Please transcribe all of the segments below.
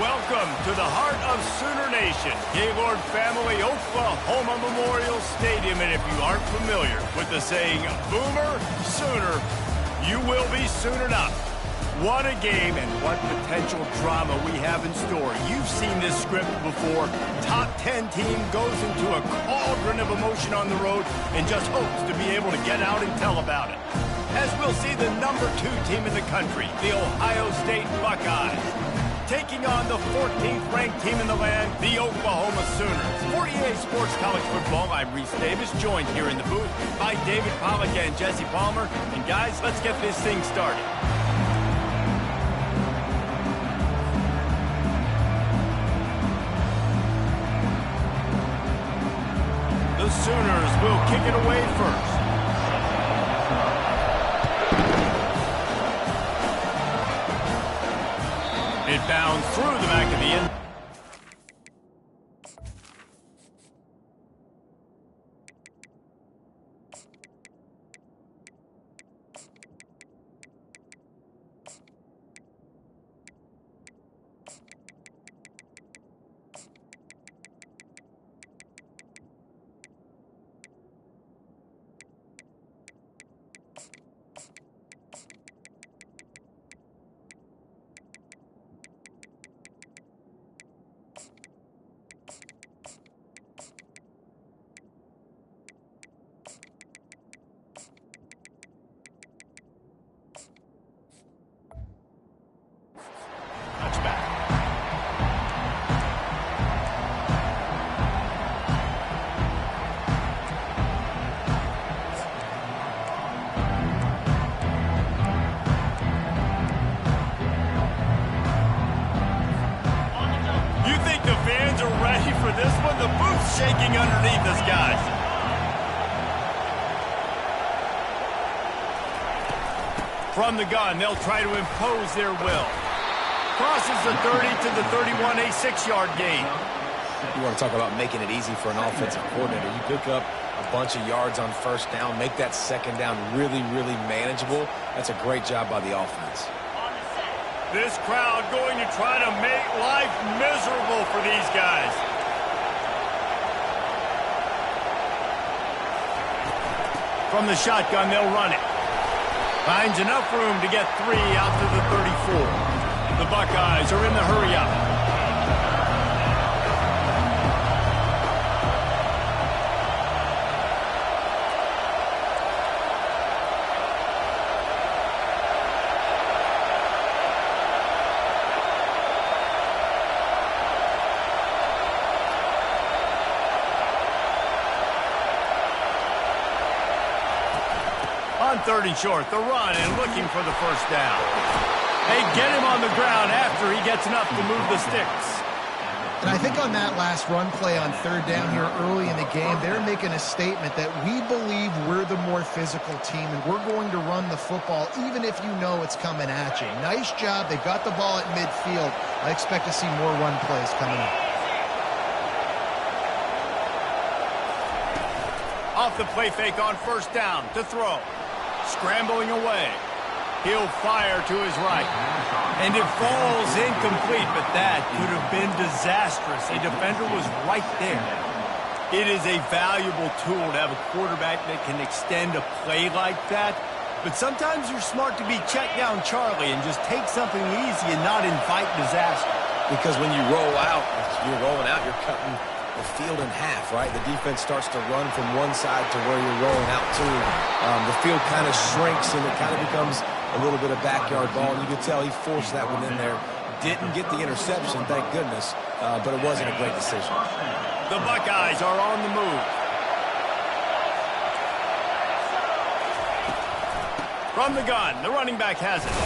Welcome to the heart of Sooner Nation, Gaylord Family Oklahoma Memorial Stadium. And if you aren't familiar with the saying, Boomer Sooner, you will be soonered up. What a game and what potential drama we have in store. You've seen this script before. Top 10 team goes into a cauldron of emotion on the road and just hopes to be able to get out and tell about it. As we'll see the number 2 team in the country, the Ohio State Buckeyes, taking on the 14th ranked team in the land, the Oklahoma Sooners. 48 Sports College Football, I'm Reese Davis, joined here in the booth by David Pollack and Jesse Palmer. And guys, let's get this thing started. The Sooners will kick it away first. It bounds through the back of the end. This one, the booth's shaking underneath us, guys. From the gun, they'll try to impose their will. Crosses the 30 to the 31, a 6-yard gain. You want to talk about making it easy for an offensive coordinator. You pick up a bunch of yards on first down, make that second down really, really manageable. That's a great job by the offense. This crowd going to try to make life miserable for these guys. From the shotgun, they'll run it. Finds enough room to get 3 out to the 34. The Buckeyes are in the hurry-up. On 3rd and short, the run and looking for the first down. They get him on the ground after he gets enough to move the sticks. And I think on that last run play on 3rd down here early in the game, they're making a statement that we believe we're the more physical team and we're going to run the football even if you know it's coming at you. Nice job. They've got the ball at midfield. I expect to see more run plays coming up. Off the play fake on 1st down to throw. Scrambling away. He'll fire to his right. And it falls incomplete, but that could have been disastrous. A defender was right there. It is a valuable tool to have a quarterback that can extend a play like that. But sometimes you're smart to be check down Charlie and just take something easy and not invite disaster. Because when you roll out, you're rolling out, you're cutting the field in half, right? The defense starts to run from one side to where you're rolling out to. The field kind of shrinks and it kind of becomes a little bit of backyard ball. And you can tell he forced that one in there. Didn't get the interception, thank goodness, but it wasn't a great decision. The Buckeyes are on the move. From the gun, the running back has it.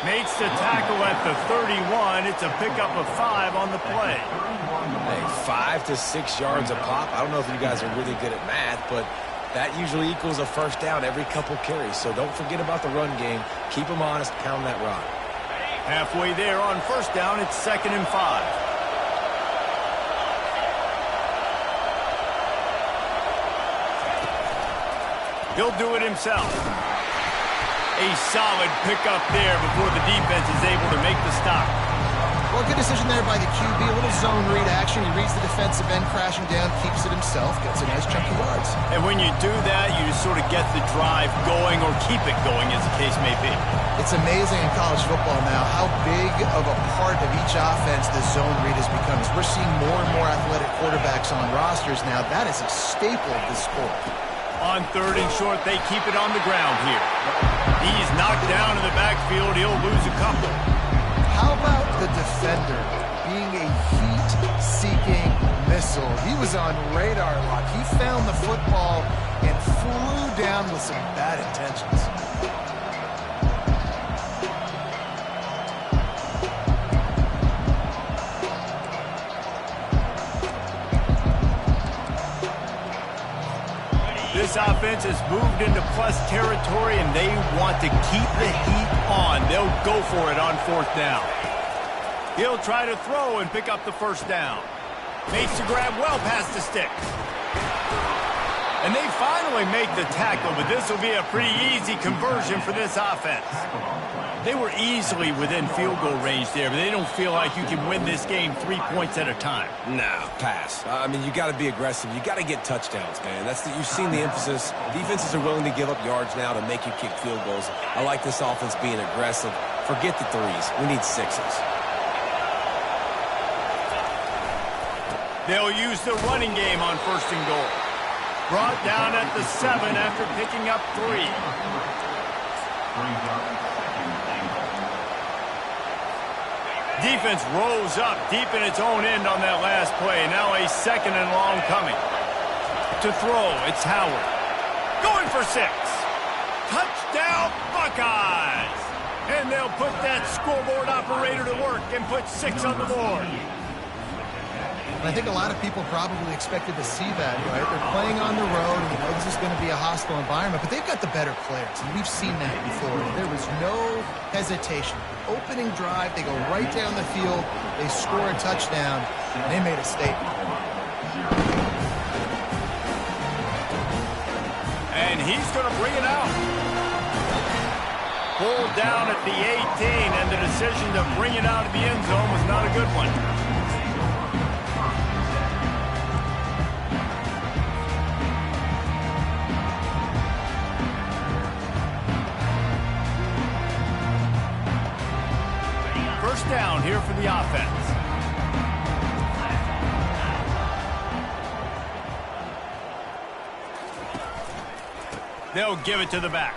Makes the tackle at the 31. It's a pickup of 5 on the play. Hey, 5 to 6 yards a pop. I don't know if you guys are really good at math, but that usually equals a first down every couple carries. So don't forget about the run game. Keep them honest, pound that rock. Halfway there on 1st down, it's 2nd and 5. He'll do it himself. A solid pickup there before the defense is able to make the stop. Well, good decision there by the QB. A little zone read action. He reads the defensive end crashing down, keeps it himself, gets a nice chunky yards. And when you do that, you just sort of get the drive going or keep it going, as the case may be. It's amazing in college football now how big of a part of each offense the zone read has become. As we're seeing more and more athletic quarterbacks on rosters now, that is a staple of this sport. On 3rd and short, they keep it on the ground here. He's knocked down in the backfield. He'll lose a couple. How about the defender being a heat-seeking missile? He was on radar lock. He found the football and flew down with some bad intentions. This offense has moved into plus territory, and they want to keep the heat on. They'll go for it on 4th down. He'll try to throw and pick up the 1st down. Makes the grab well past the stick. And they finally make the tackle, but this will be a pretty easy conversion for this offense. They were easily within field goal range there, but they don't feel like you can win this game 3 points at a time. No, pass. I mean, you got to be aggressive. You got to get touchdowns, man. You've seen the emphasis. Defenses are willing to give up yards now to make you kick field goals. I like this offense being aggressive. Forget the 3s. We need 6s. They'll use the running game on 1st and goal. Brought down at the 7 after picking up 3. Defense rolls up deep in its own end on that last play. Now a 2nd and long coming. To throw, it's Howard. Going for 6. Touchdown, Buckeyes! And they'll put that scoreboard operator to work and put 6 on the board. And I think a lot of people probably expected to see that, right? They're playing on the road, and you know this is going to be a hostile environment, but they've got the better players, and we've seen that before. There was no hesitation. Opening drive, they go right down the field, they score a touchdown, and they made a statement. And he's going to bring it out. Pulled down at the 18, and the decision to bring it out of the end zone was not a good one. Down here for the offense. They'll give it to the back.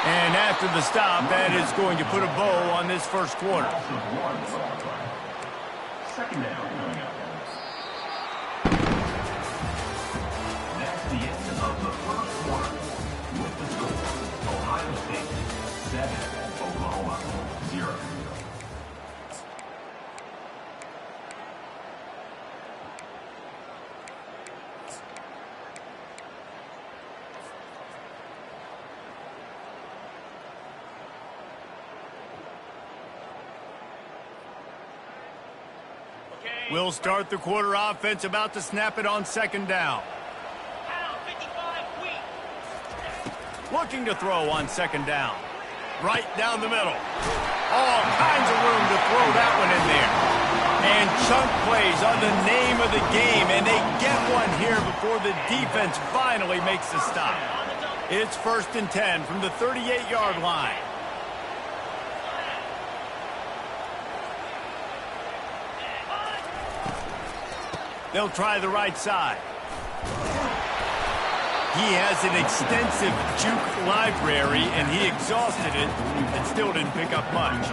And after the stop, that is going to put a bow on this 1st quarter. 2nd down. That's the end of the 1st quarter. With the score, Ohio State 7, Oklahoma 0. We'll start the quarter offense, about to snap it on 2nd down. Looking to throw on 2nd down. Right down the middle. All kinds of room to throw that one in there. And chunk plays are the name of the game, and they get one here before the defense finally makes the stop. It's 1st and 10 from the 38-yard line. They'll try the right side. He has an extensive juke library, and he exhausted it and still didn't pick up much.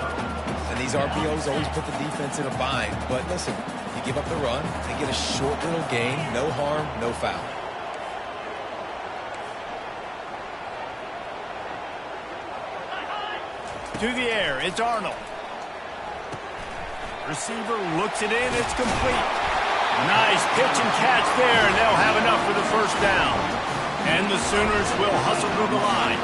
And these RPOs always put the defense in a bind. But listen, you give up the run, they get a short little gain, no harm, no foul. To the air, it's Arnold. Receiver looks it in, it's complete. Nice pitch and catch there, and they'll have enough for the 1st down. And the Sooners will hustle to the line.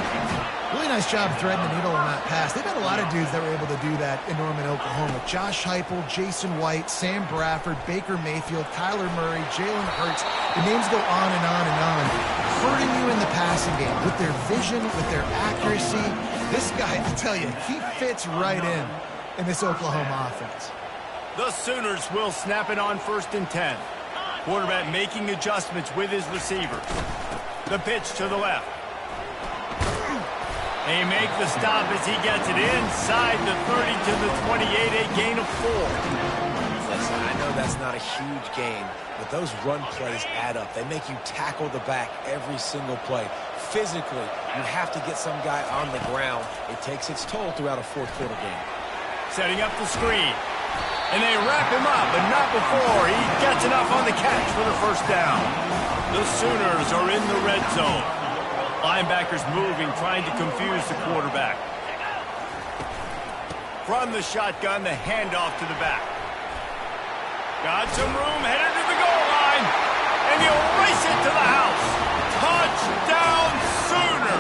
Really nice job threading the needle on that pass. They've had a lot of dudes that were able to do that in Norman, Oklahoma. Josh Heupel, Jason White, Sam Bradford, Baker Mayfield, Kyler Murray, Jalen Hurts. The names go on and on and on. Hurting you in the passing game with their vision, with their accuracy. This guy, I tell you, he fits right in. in this Oklahoma offense. The Sooners will snap it on 1st and 10. Quarterback making adjustments with his receivers. The pitch to the left. They make the stop as he gets it inside the 30 to the 28, a gain of 4. Listen, I know that's not a huge gain, but those run plays add up. They make you tackle the back every single play. Physically, you have to get some guy on the ground. It takes its toll throughout a fourth-quarter game. Setting up the screen. And they wrap him up, but not before he gets enough on the catch for the first down. The Sooners are in the red zone. Linebackers moving, trying to confuse the quarterback. From the shotgun, the handoff to the back. Got some room, headed to the goal line. And he'll race it to the house. Touchdown, Sooner!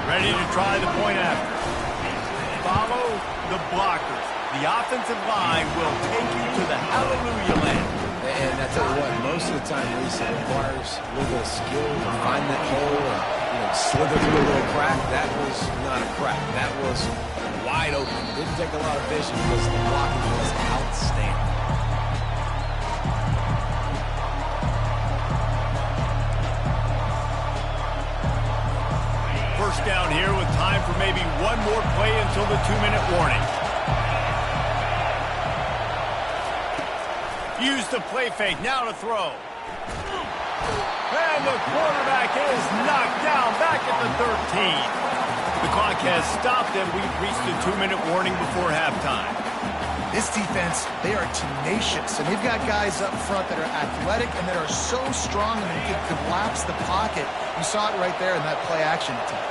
Ready to try the point after. Follow the blockers. The offensive line will take you to the hallelujah land. And I tell you what, most of the time, Reese, it requires a little bit of skill to find that hole and slither through a little crack. That was not a crack. That was wide open. Didn't take a lot of vision because the blocking was outstanding. First down here with time for maybe one more play until the 2-minute warning. Use the play fake, now to throw. And the quarterback is knocked down back at the 13. The clock has stopped and we've reached the 2-minute warning before halftime. This defense, they are tenacious, and they've got guys up front that are athletic and that are so strong and they can collapse the pocket. You saw it right there in that play-action attempt.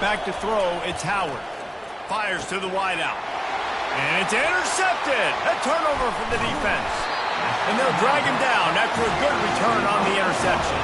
Back to throw, it's Howard. Fires to the wideout. And it's intercepted. A turnover for the defense. And they'll drag him down after a good return on the interception.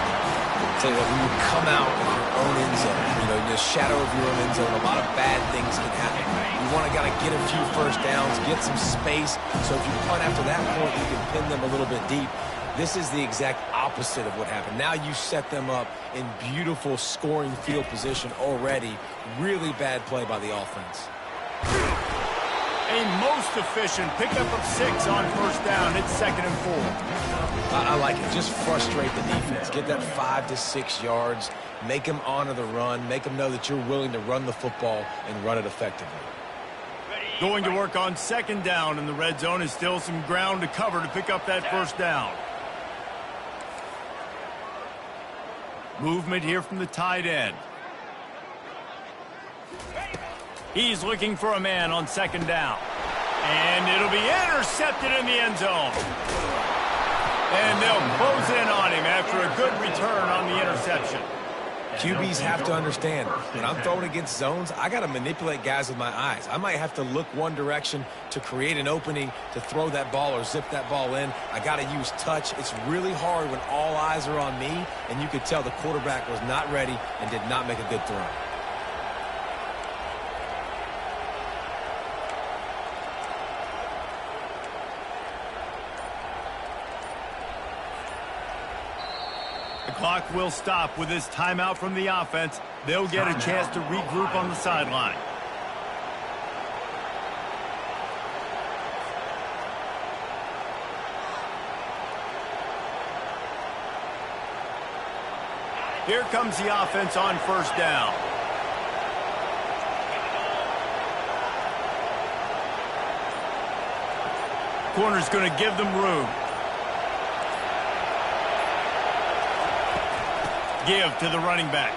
Tell you what, when you come out of your own end zone, in the shadow of your own end zone, a lot of bad things can happen. You want to get a few first downs, get some space, so if you punt after that point, you can pin them a little bit deep. This is the exact opposite of what happened. Now you set them up in beautiful scoring field position already. Really bad play by the offense. A most efficient pickup of 6 on first down. It's 2nd and 4. I like it. Just frustrate the defense. Get that 5 to 6 yards. Make them honor the run. Make them know that you're willing to run the football and run it effectively. Going to work on 2nd down in the red zone is still some ground to cover to pick up that first down. Movement here from the tight end. He's looking for a man on 2nd down. And it'll be intercepted in the end zone. And they'll close in on him after a good return on the interception. QBs have to understand, when I'm throwing against zones, I got to manipulate guys with my eyes. I might have to look one direction to create an opening to throw that ball or zip that ball in. I got to use touch. It's really hard when all eyes are on me, and you could tell the quarterback was not ready and did not make a good throw. The clock will stop with this timeout from the offense. They'll get a chance to regroup on the sideline. Here comes the offense on first down. Corner's going to give them room. Give to the running back.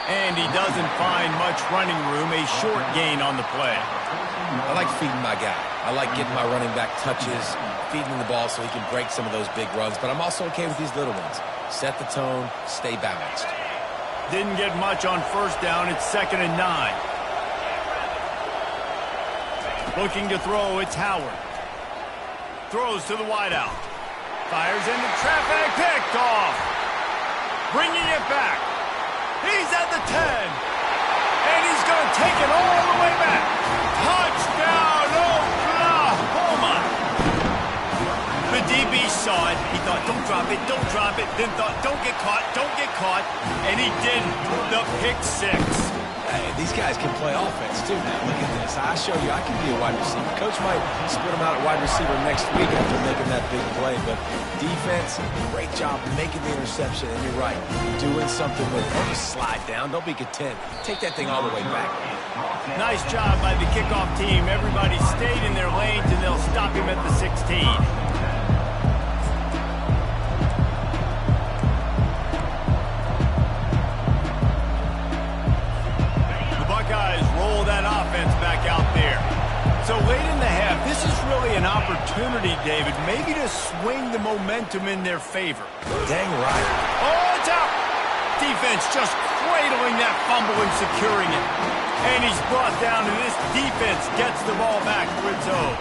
And he doesn't find much running room. A short gain on the play. I like feeding my guy. I like getting my running back touches, feeding him the ball so he can break some of those big runs. But I'm also okay with these little ones. Set the tone, stay balanced. Didn't get much on first down. It's 2nd and 9. Looking to throw, it's Howard. Throws to the wideout. Fires into traffic, picked off. Bringing it back. He's at the 10. And he's going to take it all the way back. Touchdown, Oklahoma. The DB saw it. He thought, don't drop it, don't drop it. Then thought, don't get caught, don't get caught. And he did the pick 6. Hey, these guys can play offense, too, now. Look at this. I show you I can be a wide receiver. Coach might split him out at wide receiver next week after making that big play. But defense, great job making the interception. And you're right, doing something with it. Don't just slide down. Don't be content. Take that thing all the way back. Nice job by the kickoff team. Everybody stayed in their lanes, and they'll stop him at the 16. Back out there. So late in the half, this is really an opportunity, David, maybe to swing the momentum in their favor. Dang right. Oh, it's out. Defense just cradling that fumble and securing it. And he's brought down, and this defense gets the ball back for its own.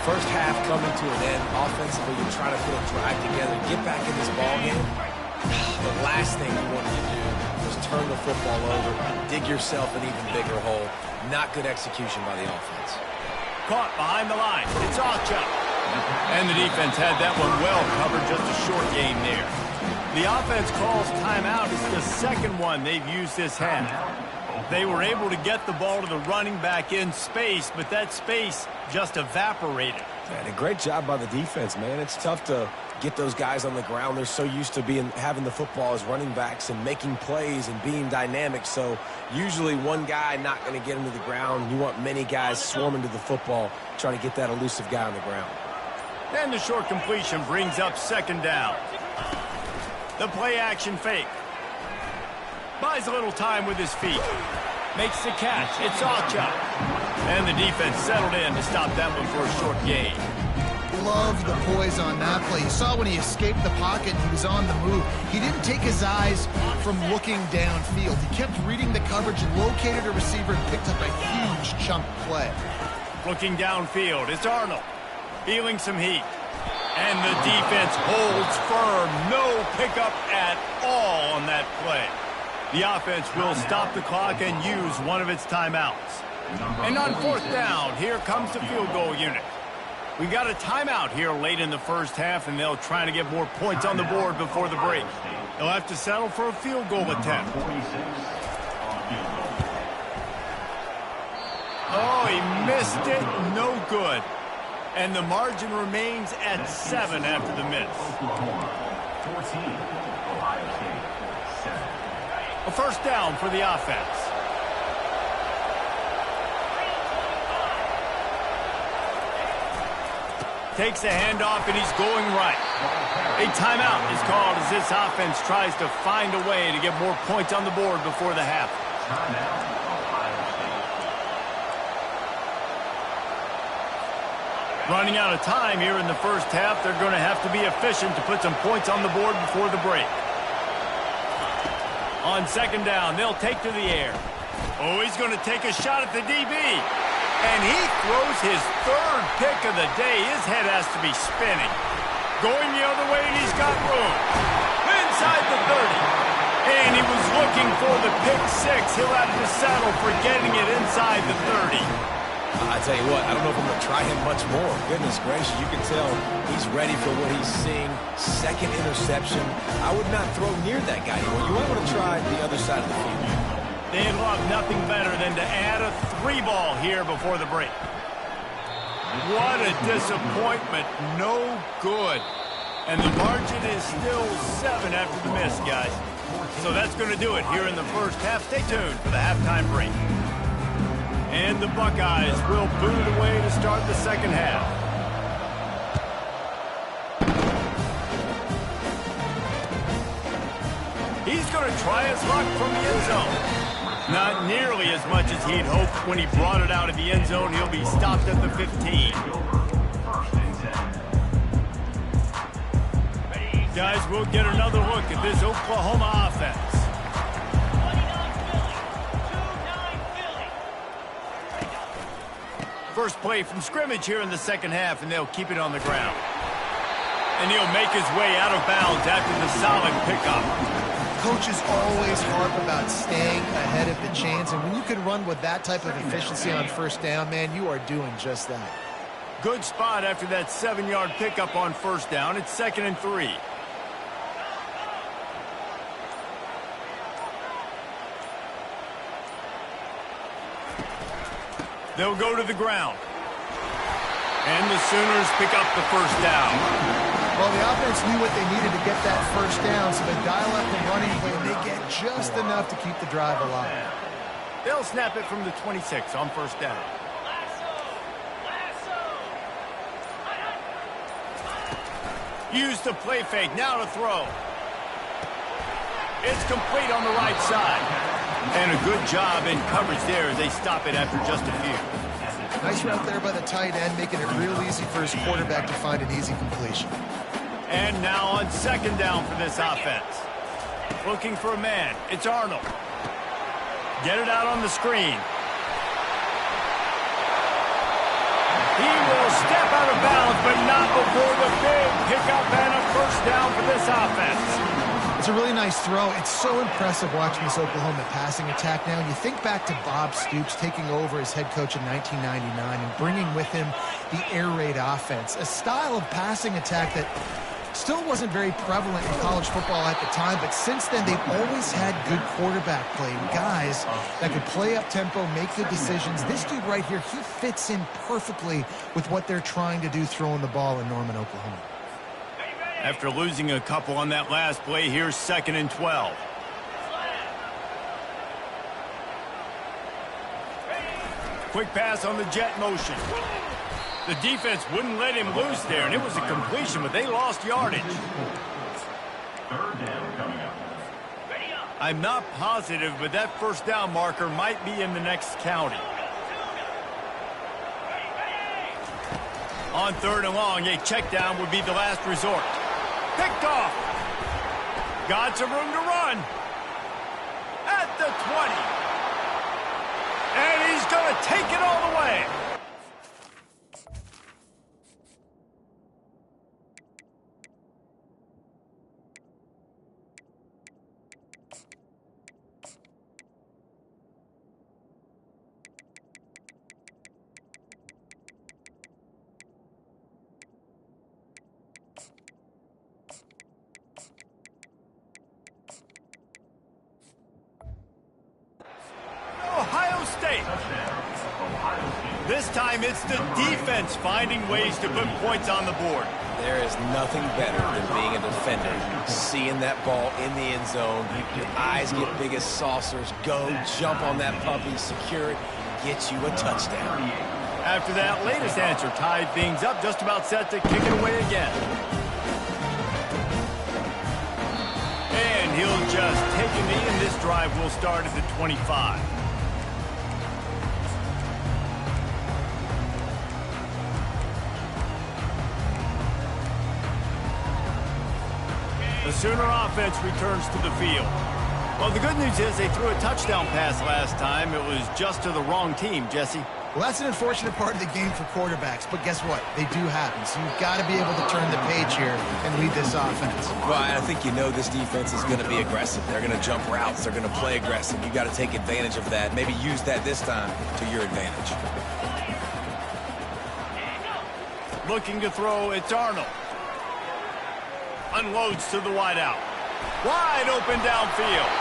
First half coming to an end. Offensively, you're trying to put a drive together, get back in this ball game. The last thing you wanted to do was turn the football over, dig yourself an even bigger hole. Not good execution by the offense. Caught behind the line. It's Ocha. And the defense had that one well covered, just a short game there. The offense calls timeout. It's the second one they've used this half. They were able to get the ball to the running back in space, but that space just evaporated. And a great job by the defense, man. It's tough to get those guys on the ground. They're so used to having the football as running backs and making plays and being dynamic. So usually one guy not going to get into the ground. You want many guys swarming to the football, trying to get that elusive guy on the ground. And the short completion brings up second down. The play action fake. Buys a little time with his feet. Makes the catch. It's Ocha. And the defense settled in to stop that one for a short gain. Love the poise on that play. You saw when he escaped the pocket, he was on the move. He didn't take his eyes from looking downfield. He kept reading the coverage, located a receiver, and picked up a huge chunk play. Looking downfield, it's Arnold. Feeling some heat. And the defense holds firm. No pickup at all on that play. The offense will stop the clock and use one of its timeouts. And on fourth down, here comes the field goal unit. We got a timeout here late in the first half, and they'll try to get more points on the board before the break. They'll have to settle for a field goal attempt. Oh, he missed it. No good. And the margin remains at 7 after the miss. A first down for the offense. Takes a handoff, and he's going right. A timeout is called as this offense tries to find a way to get more points on the board before the half. Running out of time here in the first half, they're going to have to be efficient to put some points on the board before the break. On second down, they'll take to the air. Oh, he's going to take a shot at the DB. And he throws his third pick of the day. His head has to be spinning. Going the other way, and he's got room. Inside the 30. And he was looking for the pick six. He'll have to settle for getting it inside the 30. I tell you what, I don't know if I'm going to try him much more. Goodness gracious, you can tell he's ready for what he's seeing. Second interception. I would not throw near that guy anymore. You might want to try the other side of the field. They'd love nothing better than to add a 3-ball here before the break. What a disappointment. No good. And the margin is still 7 after the miss, guys. So that's going to do it here in the first half. Stay tuned for the halftime break. And the Buckeyes will boot it away to start the second half. He's going to try his luck from the end zone. Not nearly as much as he'd hoped when he brought it out of the end zone. He'll be stopped at the 15. Guys, we'll get another look at this Oklahoma offense. First play from scrimmage here in the second half, and they'll keep it on the ground. And he'll make his way out of bounds after the solid pickup. Coaches always harp about staying ahead of the chains, and when you can run with that type of efficiency on first down, man, you are doing just that. Good spot after that 7-yard pickup on first down. It's 2nd and 3. They'll go to the ground. And the Sooners pick up the first down. Well, the offense knew what they needed to get that first down, so they dial up the running play, and they get just enough to keep the drive alive. They'll snap it from the 26 on first down. Use the play fake, now to throw. It's complete on the right side. And a good job in coverage there as they stop it after just a few. Nice route there by the tight end, making it real easy for his quarterback to find an easy completion. And now on second down for this offense. Looking for a man. It's Arnold. Get it out on the screen. He will step out of bounds, but not before the big pickup and a first down for this offense. It's a really nice throw. It's so impressive watching this Oklahoma passing attack now. You think back to Bob Stoops taking over as head coach in 1999 and bringing with him the air raid offense, a style of passing attack that still wasn't very prevalent in college football at the time, but since then they've always had good quarterback play, guys that could play up tempo, make good decisions. This dude right here, he fits in perfectly with what they're trying to do throwing the ball in Norman, Oklahoma. After losing a couple on that last play, here's 2nd and 12. Quick pass on the jet motion. The defense wouldn't let him loose there, and it was a completion, but they lost yardage. I'm not positive, but that first down marker might be in the next county. On 3rd and long, a check down would be the last resort. Picked off. Got some room to run. At the 20. And he's going to take it all the way. Ohio State. This time it's the defense finding ways to put points on the board. There is nothing better than being a defender. Seeing that ball in the end zone, your eyes get big as saucers. Go, jump on that puppy, secure it, get you a touchdown. After that latest answer tied things up, just about set to kick it away again. And he'll just take a knee, and this drive will start at the 25. The Sooner offense returns to the field. Well, the good news is they threw a touchdown pass last time. It was just to the wrong team, Jesse. Well, that's an unfortunate part of the game for quarterbacks, but guess what? They do happen, so you've got to be able to turn the page here and lead this offense. Well, I think you know this defense is going to be aggressive. They're going to jump routes. They're going to play aggressive. You've got to take advantage of that. Maybe use that this time to your advantage. Looking to throw, it's Arnold. Unloads to the wideout. Wide open downfield.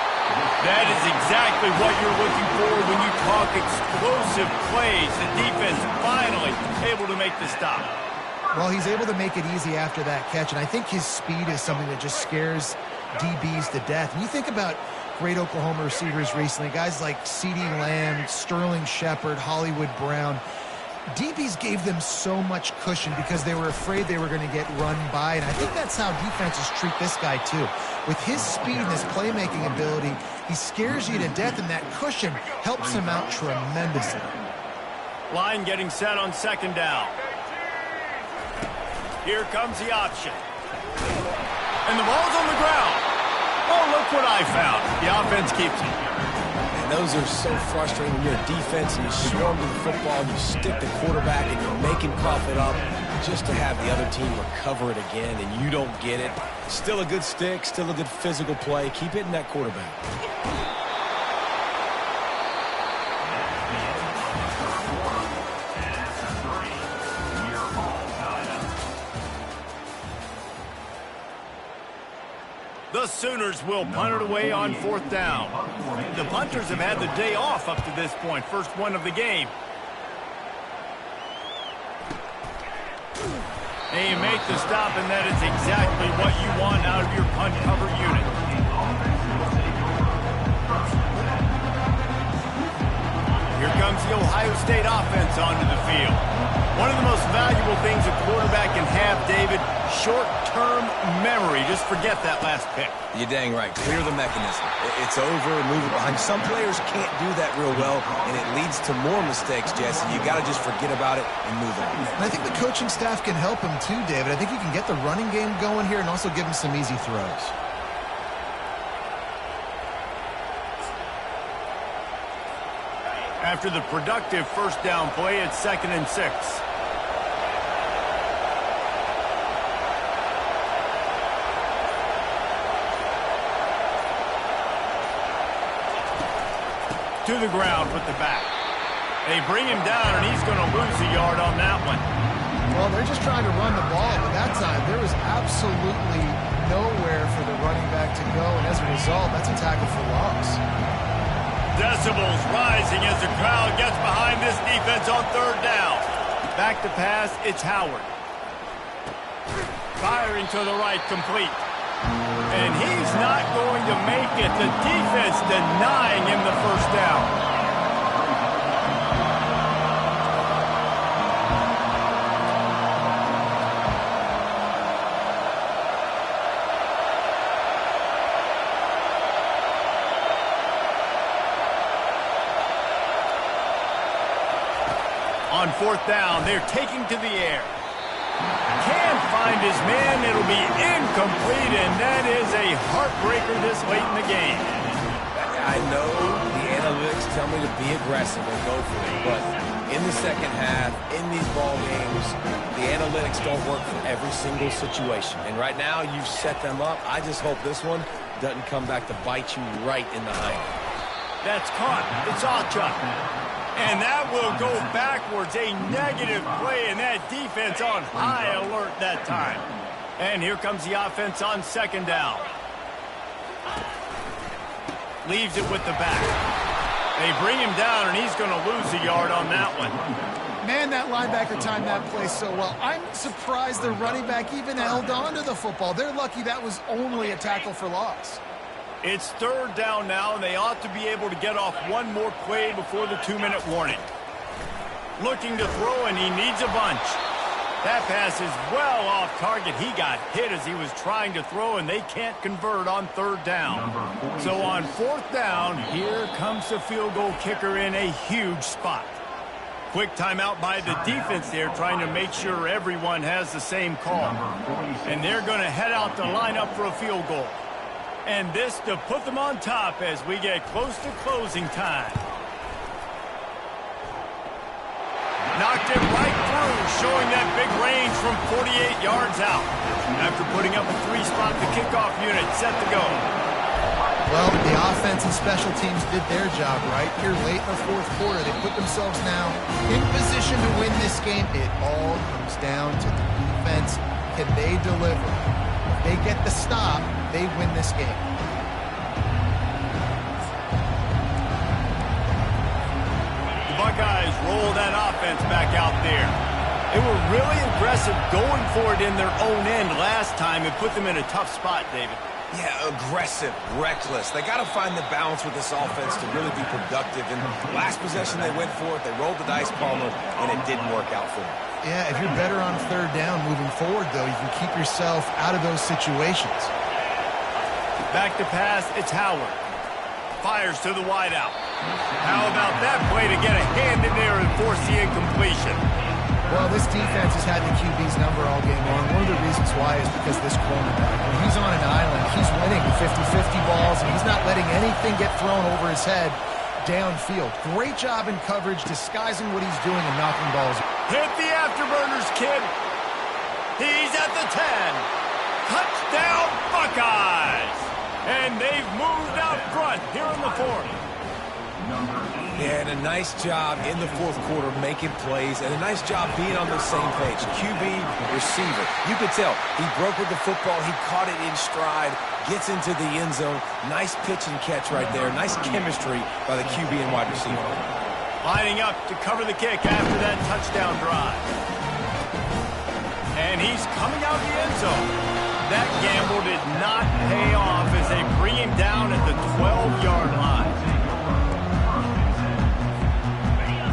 That is exactly what you're looking for when you talk explosive plays. The defense finally able to make the stop. Well, he's able to make it easy after that catch, and I think his speed is something that just scares DBs to death. And you think about great Oklahoma receivers recently, guys like CeeDee Lamb, Sterling Shepard, Hollywood Brown. DBs gave them so much cushion because they were afraid they were going to get run by, and I think that's how defenses treat this guy too. With his speed and his playmaking ability, he scares you to death, and that cushion helps him out tremendously. Line getting set on second down. Here comes the option. And the ball's on the ground. Oh, look what I found. The offense keeps it. And those are so frustrating when you're a defense and you swarm to the football, you stick the quarterback, and you're making cough it up just to have the other team recover it again, and you don't get it. Still a good stick, still a good physical play. Keep hitting that quarterback. The Sooners will punt it away on fourth down. The punters have had the day off up to this point, first one of the game. They make the stop, and that is exactly what you want out of your punt cover unit. Here comes the Ohio State offense onto the field. One of the most valuable things a quarterback can have, David, short-term memory. Just forget that last pick. You're dang right. Clear the mechanism. It's over, move it behind. Some players can't do that real well, and it leads to more mistakes, Jesse. You got to just forget about it and move on. And I think the coaching staff can help him too, David. I think you can get the running game going here and also give him some easy throws. After the productive first down play, it's 2nd and 6. To the ground with the back. They bring him down, and he's going to lose a yard on that one. Well, they're just trying to run the ball, but that time there was absolutely nowhere for the running back to go, and as a result, that's a tackle for loss. Decibels rising as the crowd gets behind this defense on 3rd down. Back to pass, it's Howard. Firing to the right, complete. And he's not going to make it. The defense denying him the first down. On 4th down, they're taking to the air. Can't find his man. It'll be incomplete, and that is a heartbreaker this late in the game. I know the analytics tell me to be aggressive and go for it, but in the second half, in these ball games, the analytics don't work for every single situation. And right now, you've set them up. I just hope this one doesn't come back to bite you right in the hind. That's caught. It's Acha. And that will go backwards, a negative play, and that defense on high alert that time. And here comes the offense on 2nd down. Leaves it with the back. They bring him down, and he's going to lose a yard on that one. Man, that linebacker timed that play so well. I'm surprised the running back even held on to the football. They're lucky that was only a tackle for loss. It's 3rd down now, and they ought to be able to get off one more play before the 2-minute warning. Looking to throw, and he needs a bunch. That pass is well off target. He got hit as he was trying to throw, and they can't convert on 3rd down. So on 4th down, here comes the field goal kicker in a huge spot. Quick timeout by the defense there, trying to make sure everyone has the same call. And they're going to head out to line up for a field goal. And this to put them on top as we get close to closing time. Knocked it right through, showing that big range from 48 yards out. After putting up a 3-spot, the kickoff unit set to go. Well, the offense and special teams did their job right here late in the 4th quarter. They put themselves now in position to win this game. It all comes down to the defense. Can they deliver? If they get the stop, they win this game. The Buckeyes roll that offense back out there. They were really aggressive going for it in their own end last time. It put them in a tough spot, David. Yeah, aggressive, reckless. They got to find the balance with this offense to really be productive. And last possession they went for it. They rolled the dice, Palmer, and it didn't work out for them. Yeah, if you're better on 3rd down moving forward, though, you can keep yourself out of those situations. Back to pass, it's Howard. Fires to the wideout. How about that play to get a hand in there and force the incompletion? Well, this defense has had the QB's number all game long. One of the reasons why is because this cornerback, when he's on an island, he's winning 50-50 balls, and he's not letting anything get thrown over his head downfield. Great job in coverage, disguising what he's doing and knocking balls. Hit the afterburners, kid. He's at the 10. Touchdown, Buckeyes. And they've moved out front here in the 4th. Yeah, and a nice job in the 4th quarter making plays, and a nice job being on the same page. QB, receiver. You could tell he broke with the football. He caught it in stride, gets into the end zone. Nice pitch and catch right there. Nice chemistry by the QB and wide receiver. Lining up to cover the kick after that touchdown drive. And he's coming out of the end zone. That gamble did not pay off as they bring him down at the 12-yard line.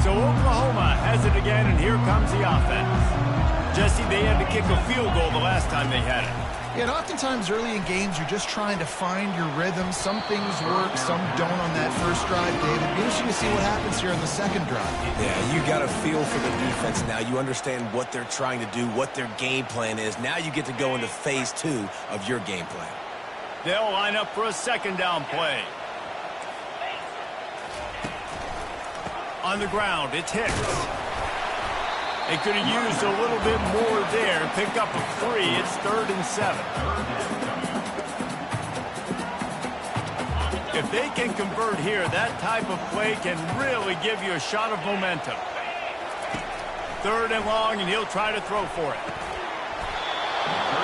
So Oklahoma has it again, and here comes the offense. Jesse, they had to kick a field goal the last time they had it. Yeah, and oftentimes early in games, you're just trying to find your rhythm. Some things work, some don't on that first drive, David. It'll be interesting to see what happens here in the second drive. Yeah, you got a feel for the defense now. You understand what they're trying to do, what their game plan is. Now you get to go into phase 2 of your game plan. They'll line up for a second down play. On the ground, it's Hicks. They could have used a little bit more there. Pick up a 3. It's 3rd and 7. If they can convert here, that type of play can really give you a shot of momentum. 3rd and long, and he'll try to throw for it.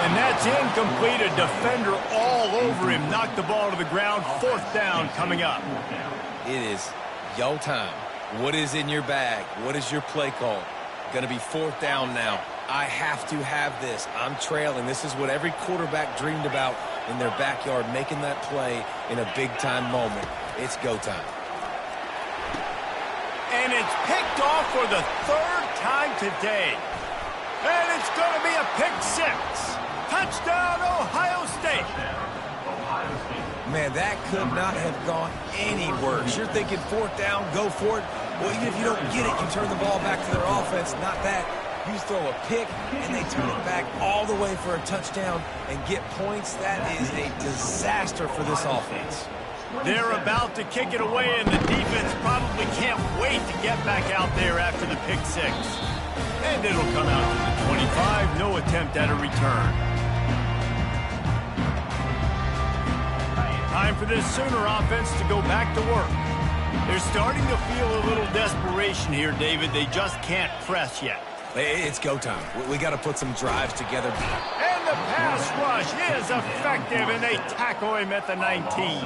And that's incomplete. A defender all over him. Knocked the ball to the ground. 4th down coming up. It is your time. What is in your bag? What is your play call? Going to be 4th down now. I have to have this. I'm trailing. This is what every quarterback dreamed about in their backyard, making that play in a big-time moment. It's go time. And it's picked off for the 3rd time today. And it's going to be a pick 6. Touchdown, Ohio State. Man, that could not have gone any worse. You're thinking 4th down, go for it. Well, even if you don't get it, you turn the ball back to their offense. Not that. You throw a pick, and they turn it back all the way for a touchdown and get points. That is a disaster for this offense. They're about to kick it away, and the defense probably can't wait to get back out there after the pick 6. And it'll come out to the 25. No attempt at a return. Time for this Sooner offense to go back to work. They're starting to feel a little desperation here, David. They just can't press yet. It's go time. We got to put some drives together. And the pass rush is effective, and they tackle him at the 19.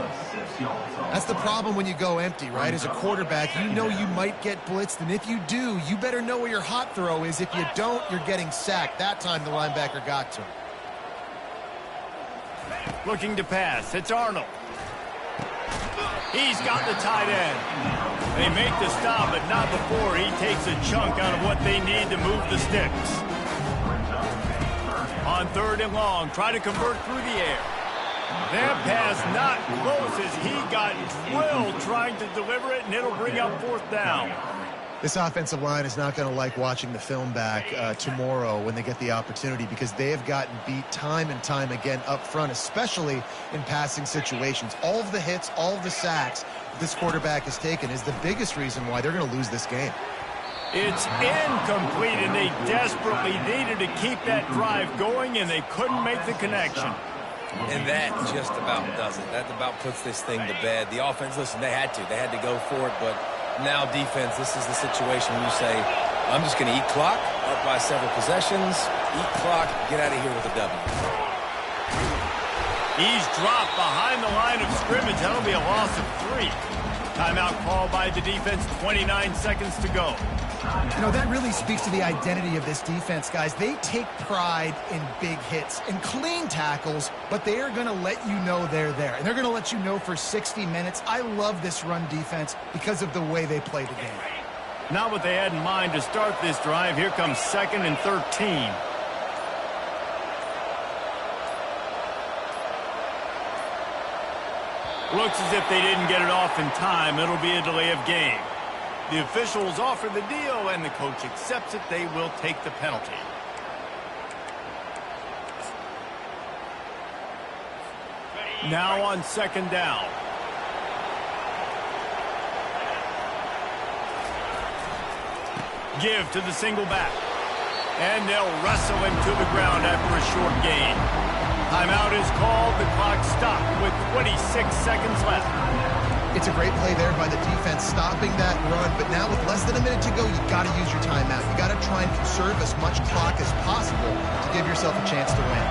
That's the problem when you go empty, right? As a quarterback, you know you might get blitzed, and if you do, you better know where your hot throw is. If you don't, you're getting sacked. That time the linebacker got to him. Looking to pass. It's Arnold. He's got the tight end. They make the stop, but not before he takes a chunk out of what they need to move the sticks. On 3rd and long, try to convert through the air. That pass not close as he got drilled trying to deliver it, and it'll bring up 4th down. This offensive line is not going to like watching the film back tomorrow when they get the opportunity, because they have gotten beat time and time again up front, especially in passing situations. All of the hits, all of the sacks this quarterback has taken is the biggest reason why they're going to lose this game. It's incomplete, and they desperately needed to keep that drive going, and they couldn't make the connection. And that just about does it. That about puts this thing to bed. The offense, listen, they had to go for it, but now defense, this is the situation where you say, I'm just going to eat clock, up by several possessions, eat clock, get out of here with a W. He's dropped behind the line of scrimmage. That'll be a loss of 3. Timeout called by the defense, 29 seconds to go. You know, that really speaks to the identity of this defense, guys. They take pride in big hits and clean tackles, but they are going to let you know they're there. And they're going to let you know for 60 minutes. I love this run defense because of the way they play the game. Not what they had in mind to start this drive. Here comes 2nd and 13. Looks as if they didn't get it off in time. It'll be a delay of game. The officials offer the deal, and the coach accepts it. They will take the penalty. Now on 2nd down. Give to the single back. And they'll wrestle him to the ground after a short gain. Timeout is called. The clock stopped with 26 seconds left. It's a great play there by the defense, stopping that run. But now with less than a minute to go, you got to use your timeout. You got to try and conserve as much clock as possible to give yourself a chance to win.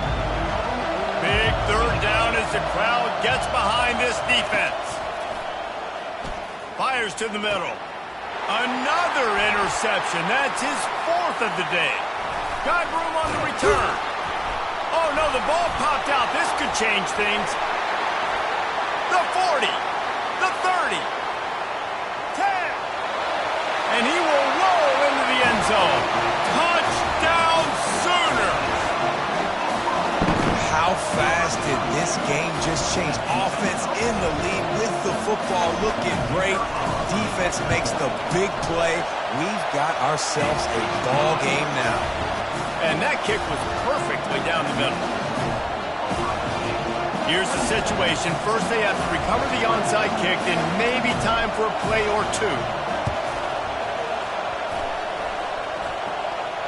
Big 3rd down as the crowd gets behind this defense. Fires to the middle. Another interception. That's his 4th of the day. Got room on the return. Oh, no, the ball popped out. This could change things. The 40. The 30. 10. And he will roll into the end zone. Touchdown, Sooners. How fast did this game just change? Offense in the lead with the football looking great. Defense makes the big play. We've got ourselves a ball game now. And that kick was perfectly down the middle. Here's the situation. First, they have to recover the onside kick, then maybe time for a play or two.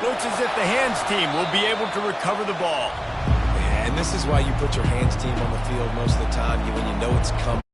Looks as if the hands team will be able to recover the ball. And this is why you put your hands team on the field most of the time when you know it's coming.